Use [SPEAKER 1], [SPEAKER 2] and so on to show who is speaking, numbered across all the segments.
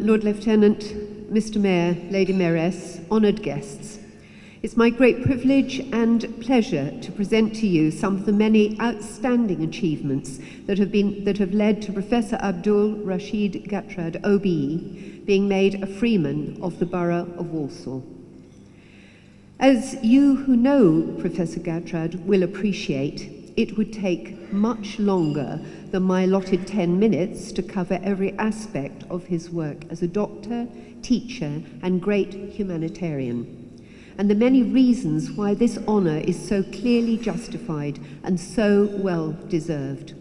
[SPEAKER 1] Lord Lieutenant, Mr. Mayor, Lady Mayoress, honoured guests. It's my great privilege and pleasure to present to you some of the many outstanding achievements that have led to Professor Abdul Rashid Gatrad, OBE, being made a Freeman of the Borough of Walsall. As you who know Professor Gatrad will appreciate, it would take much longer than my allotted 10 minutes to cover every aspect of his work as a doctor, teacher, and great humanitarian, and the many reasons why this honour is so clearly justified and so well deserved.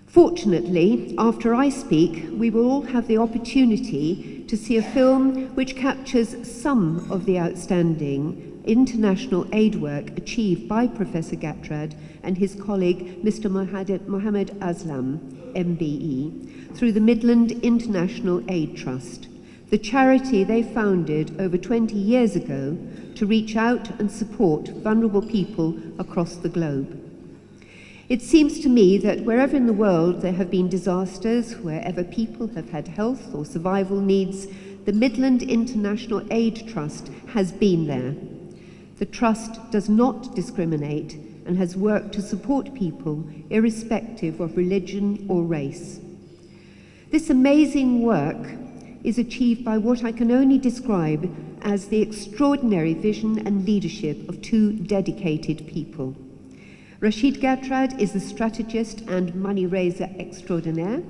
[SPEAKER 1] Fortunately, after I speak, we will all have the opportunity to see a film which captures some of the outstanding international aid work achieved by Professor Gatrad and his colleague Mr. Mohammed Aslam, MBE, through the Midland International Aid Trust, the charity they founded over 20 years ago to reach out and support vulnerable people across the globe. It seems to me that wherever in the world there have been disasters, wherever people have had health or survival needs, the Midland International Aid Trust has been there. The Trust does not discriminate and has worked to support people irrespective of religion or race. This amazing work is achieved by what I can only describe as the extraordinary vision and leadership of two dedicated people. Rashid Gatrad is the strategist and money raiser extraordinaire,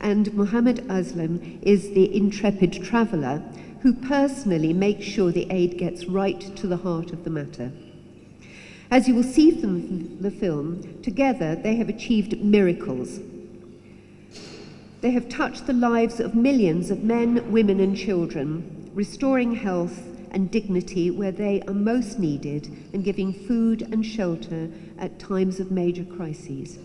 [SPEAKER 1] and Mohammed Aslam is the intrepid traveller who personally makes sure the aid gets right to the heart of the matter. As you will see from the film, together they have achieved miracles. They have touched the lives of millions of men, women and children, restoring health and dignity where they are most needed and giving food and shelter at times of major crises.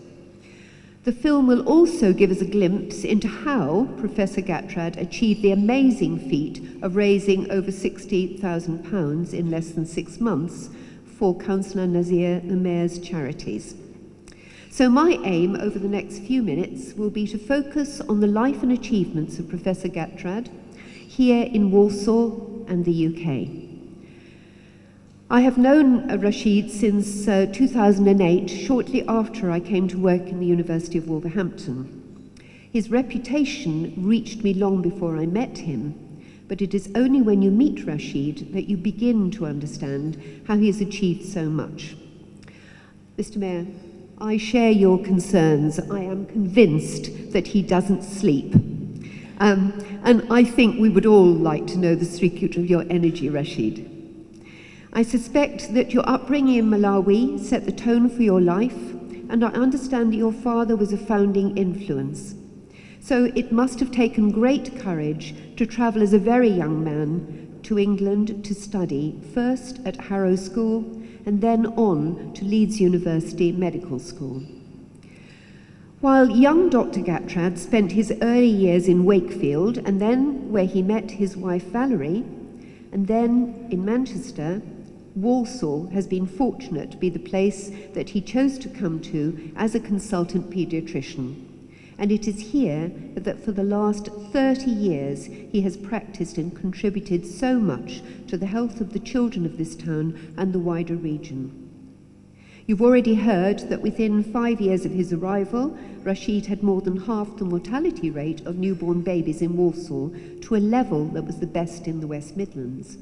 [SPEAKER 1] The film will also give us a glimpse into how Professor Gatrad achieved the amazing feat of raising over £60,000 in less than 6 months for Councillor Nazir, the Mayor's charities. So my aim over the next few minutes will be to focus on the life and achievements of Professor Gatrad here in Walsall and the UK. I have known Rashid since 2008, shortly after I came to work in the University of Wolverhampton. His reputation reached me long before I met him, but it is only when you meet Rashid that you begin to understand how he has achieved so much. Mr. Mayor, I share your concerns. I am convinced that he doesn't sleep. And I think we would all like to know the secret of your energy, Rashid. I suspect that your upbringing in Malawi set the tone for your life, and I understand that your father was a founding influence. So it must have taken great courage to travel as a very young man to England to study, first at Harrow School and then on to Leeds University Medical School. While young Dr. Gatrad spent his early years in Wakefield and then where he met his wife Valerie, and then in Manchester, Walsall has been fortunate to be the place that he chose to come to as a consultant paediatrician. And it is here that for the last 30 years he has practiced and contributed so much to the health of the children of this town and the wider region. You've already heard that within 5 years of his arrival, Rashid had more than half the mortality rate of newborn babies in Walsall to a level that was the best in the West Midlands.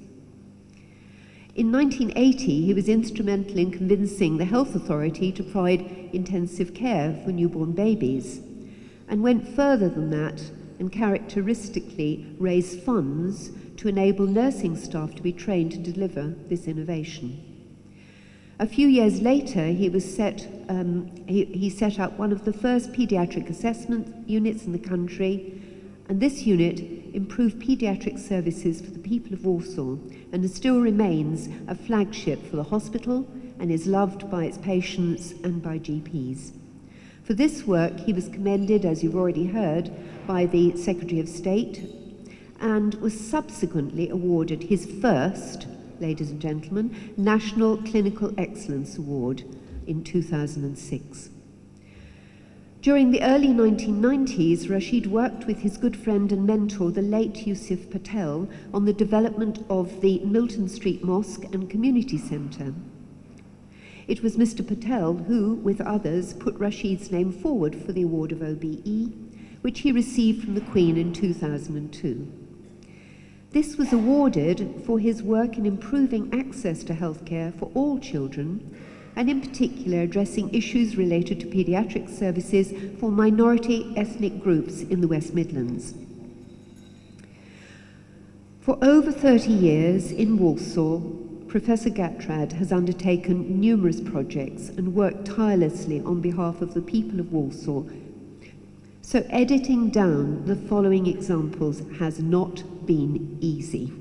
[SPEAKER 1] In 1980, he was instrumental in convincing the Health Authority to provide intensive care for newborn babies, and went further than that and characteristically raised funds to enable nursing staff to be trained to deliver this innovation. A few years later, he set up one of the first paediatric assessment units in the country, and this unit improved paediatric services for the people of Walsall and still remains a flagship for the hospital and is loved by its patients and by GPs. For this work, he was commended, as you've already heard, by the Secretary of State and was subsequently awarded his first, ladies and gentlemen, National Clinical Excellence Award in 2006. During the early 1990s, Rashid worked with his good friend and mentor, the late Yusuf Patel, on the development of the Milton Street Mosque and Community Centre. It was Mr. Patel who, with others, put Rashid's name forward for the award of OBE, which he received from the Queen in 2002. This was awarded for his work in improving access to healthcare for all children, and in particular addressing issues related to paediatric services for minority ethnic groups in the West Midlands. For over 30 years in Walsall, Professor Gatrad has undertaken numerous projects and worked tirelessly on behalf of the people of Walsall. So editing down the following examples has not been easy.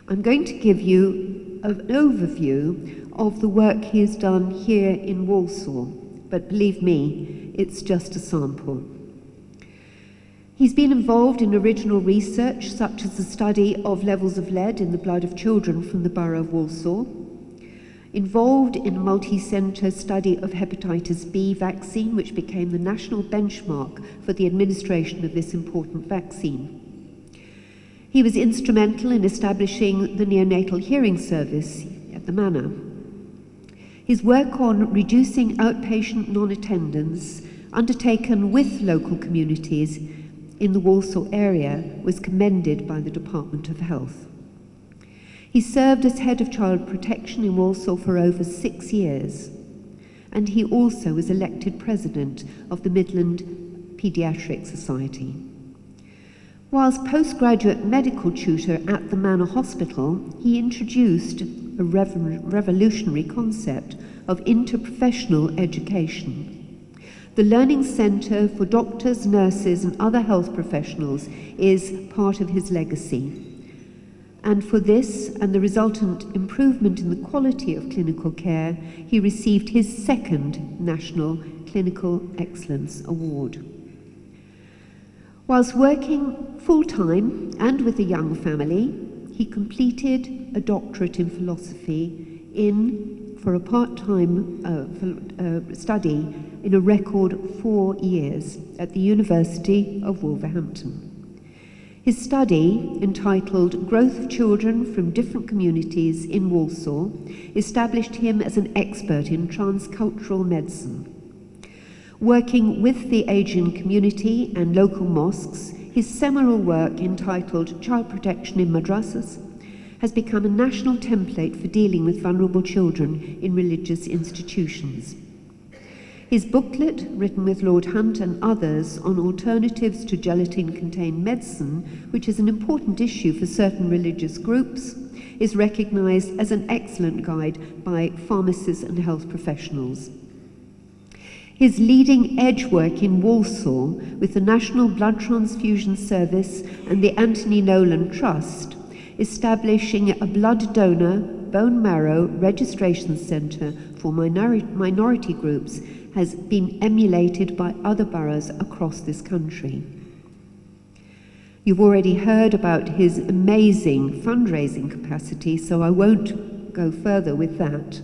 [SPEAKER 1] I'm going to give you an overview of the work he has done here in Walsall, but believe me, it's just a sample. He's been involved in original research, such as the study of levels of lead in the blood of children from the borough of Walsall, involved in a multi-centre study of hepatitis B vaccine, which became the national benchmark for the administration of this important vaccine. He was instrumental in establishing the neonatal hearing service at the Manor. His work on reducing outpatient non-attendance, undertaken with local communities in the Walsall area, was commended by the Department of Health. He served as head of child protection in Walsall for over 6 years, and he also was elected president of the Midland Paediatric Society. Whilst postgraduate medical tutor at the Manor Hospital, he introduced a revolutionary concept of interprofessional education. The Learning Centre for Doctors, Nurses and other health professionals is part of his legacy. And for this and the resultant improvement in the quality of clinical care, he received his second National Clinical Excellence Award. Whilst working full-time and with a young family, he completed a doctorate in philosophy for a part-time study in a record 4 years at the University of Wolverhampton. His study, entitled Growth of Children from Different Communities in Walsall, established him as an expert in transcultural medicine. Working with the Asian community and local mosques, his seminal work entitled Child Protection in Madrasas has become a national template for dealing with vulnerable children in religious institutions. His booklet, written with Lord Hunt and others on alternatives to gelatin-contained medicine, which is an important issue for certain religious groups, is recognised as an excellent guide by pharmacists and health professionals. His leading-edge work in Walsall with the National Blood Transfusion Service and the Anthony Nolan Trust, establishing a blood donor bone marrow registration centre for minority groups, has been emulated by other boroughs across this country. You've already heard about his amazing fundraising capacity, so I won't go further with that.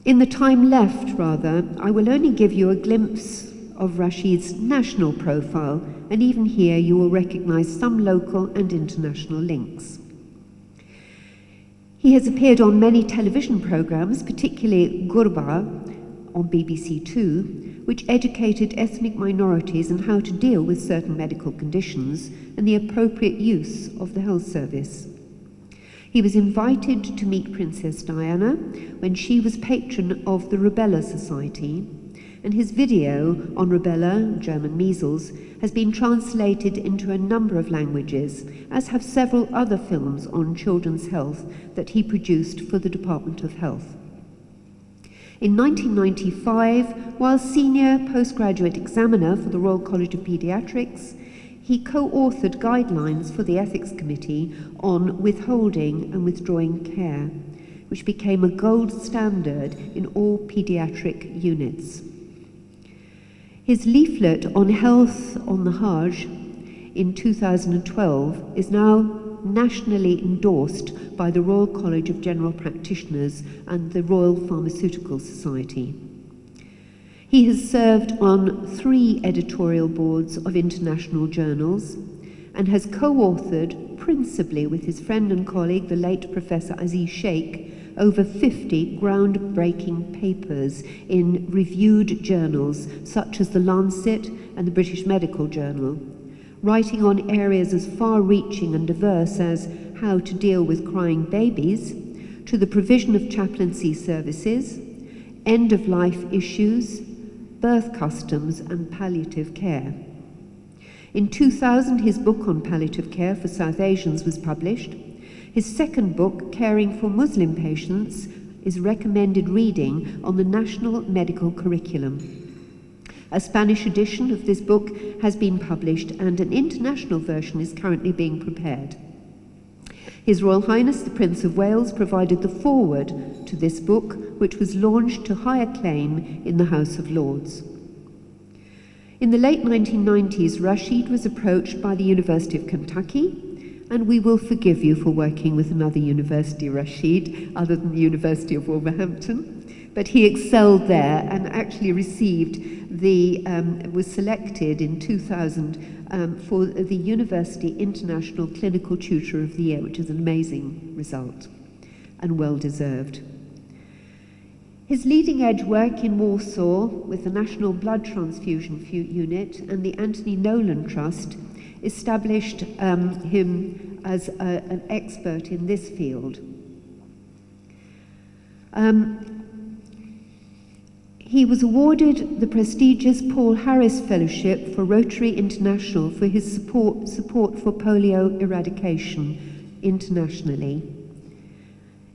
[SPEAKER 1] In the time left, rather, I will only give you a glimpse of Rashid's national profile, and even here you will recognise some local and international links. He has appeared on many television programmes, particularly Gurba on BBC Two, which educated ethnic minorities on how to deal with certain medical conditions and the appropriate use of the health service. He was invited to meet Princess Diana when she was patron of the Rubella Society, and his video on rubella, German measles, has been translated into a number of languages, as have several other films on children's health that he produced for the Department of Health. In 1995, while senior postgraduate examiner for the Royal College of Paediatrics, he co-authored guidelines for the Ethics Committee on withholding and withdrawing care, which became a gold standard in all paediatric units. His leaflet on health on the Hajj in 2012 is now nationally endorsed by the Royal College of General Practitioners and the Royal Pharmaceutical Society. He has served on 3 editorial boards of international journals and has co-authored, principally with his friend and colleague, the late Professor Aziz Sheikh, over 50 groundbreaking papers in reviewed journals such as The Lancet and the British Medical Journal, writing on areas as far-reaching and diverse as how to deal with crying babies, to the provision of chaplaincy services, end-of-life issues, birth customs and palliative care. In 2000, his book on palliative care for South Asians was published. His second book, Caring for Muslim Patients, is recommended reading on the National Medical Curriculum. A Spanish edition of this book has been published and an international version is currently being prepared. His Royal Highness the Prince of Wales provided the foreword to this book, which was launched to high acclaim in the House of Lords. In the late 1990s, Rashid was approached by the University of Kentucky, and we will forgive you for working with another university, Rashid, other than the University of Wolverhampton, but he excelled there and actually received was selected in 2000 for the University International Clinical Tutor of the Year, which is an amazing result and well deserved. His leading-edge work in Warsaw with the National Blood Transfusion Unit and the Anthony Nolan Trust established him as an expert in this field. He was awarded the prestigious Paul Harris Fellowship for Rotary International for his support for polio eradication internationally.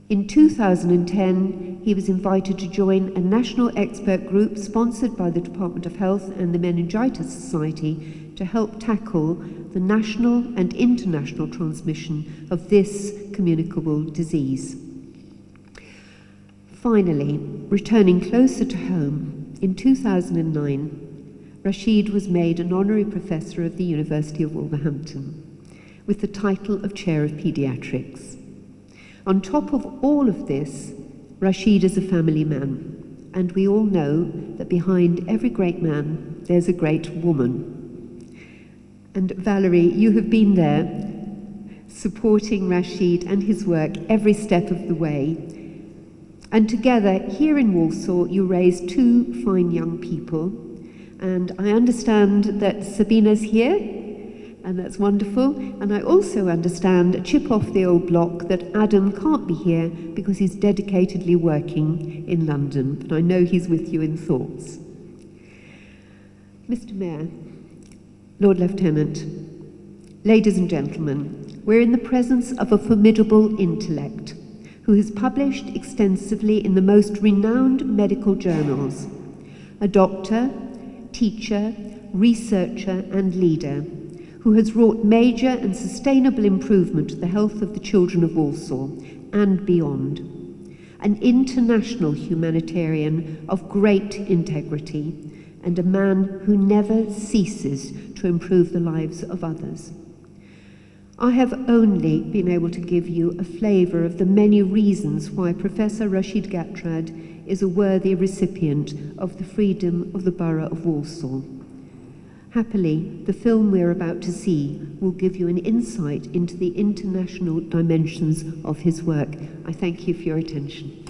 [SPEAKER 1] In 2010, he was invited to join a national expert group sponsored by the Department of Health and the Meningitis Society to help tackle the national and international transmission of this communicable disease. Finally, returning closer to home, in 2009, Rashid was made an honorary professor of the University of Wolverhampton with the title of Chair of Pediatrics. On top of all of this, Rashid is a family man, and we all know that behind every great man, there's a great woman. And Valerie, you have been there, supporting Rashid and his work every step of the way. And together, here in Walsall, you raised 2 fine young people. And I understand that Sabina's here, and that's wonderful. And I also understand, a chip off the old block, that Adam can't be here because he's dedicatedly working in London. But I know he's with you in thoughts. Mr. Mayor, Lord Lieutenant, ladies and gentlemen, we're in the presence of a formidable intellect who has published extensively in the most renowned medical journals, a doctor, teacher, researcher and leader who has wrought major and sustainable improvement to the health of the children of Walsall and beyond, an international humanitarian of great integrity and a man who never ceases to improve the lives of others. I have only been able to give you a flavour of the many reasons why Professor Rashid Gatrad is a worthy recipient of the Freedom of the Borough of Walsall. Happily, the film we're about to see will give you an insight into the international dimensions of his work. I thank you for your attention.